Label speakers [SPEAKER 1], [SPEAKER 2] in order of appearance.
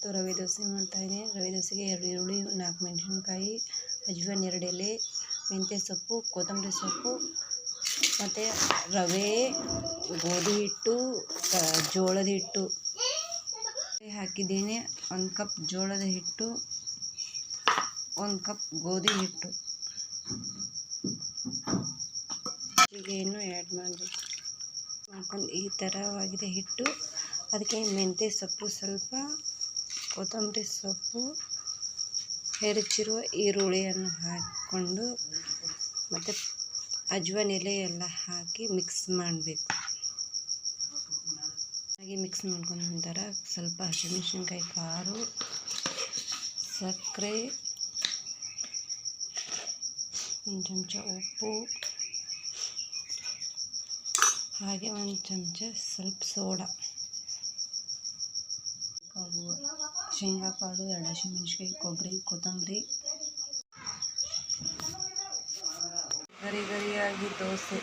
[SPEAKER 1] ಇವತ್ತು ರವೆ ದೋಸೆ ಮಾಡ್ತಾಯಿದ್ದೀನಿ. ರವೆ ದೋಸೆಗೆ 2 ಈರುಳ್ಳಿ, 4 ಮೆಣಸಿನ್ಕಾಯಿ, ಅಜ್ವಾನ್ 2 ಎಲೆ, ಮೆಂತ್ಯ ಸೊಪ್ಪು, ಕೊತ್ತಂಬರಿ ಸೊಪ್ಪು ಮತ್ತು ರವೆ, ಗೋಧಿ ಹಿಟ್ಟು, ಜೋಳದ ಹಿಟ್ಟು ಹಾಕಿದ್ದೀನಿ. 1 ಕಪ್ ಜೋಳದ ಹಿಟ್ಟು, 1 ಕಪ್ ಗೋಧಿ ಹಿಟ್ಟು ಹೀಗೆಯನ್ನು ಆ್ಯಡ್ ಮಾಡಬೇಕು. ಮಾಡ್ಕೊಂಡು ಈ ಥರವಾಗಿದೆ ಹಿಟ್ಟು. ಅದಕ್ಕೆ ಮೆಂತ್ಯ ಸೊಪ್ಪು ಸ್ವಲ್ಪ, ಕೊತ್ತಂಬರಿ ಸೊಪ್ಪು, ಹೆಚ್ಚಿರುವ ಈರುಳ್ಳಿಯನ್ನು ಹಾಕಿಕೊಂಡು ಮತ್ತು ಅಜ್ವಾನ್ ಎಲೆ ಎಲ್ಲ ಹಾಕಿ ಮಿಕ್ಸ್ ಮಾಡಬೇಕು. ಹಾಗೆ ಮಿಕ್ಸ್ ಮಾಡ್ಕೊಂಡ ನಂತರ ಸ್ವಲ್ಪ ಹಸಿಮೆಣಸಿನ್ಕಾಯಿ ಖಾರ, ಸಕ್ಕರೆ, 1 ಚಮಚ ಉಪ್ಪು, ಹಾಗೆ 1 ಚಮಚ ಸ್ವಲ್ಪ ಸೋಡಾ, ಶೇಂಗಾ ಕಾಳು, 2 ಹಸಿಮೆಣಸಿನ್ಕಾಯಿ, ಕೊಬ್ಬರಿ, ಕೊತ್ತಂಬರಿ. ಗರಿ ಗರಿಯಾಗಿ ದೋಸೆ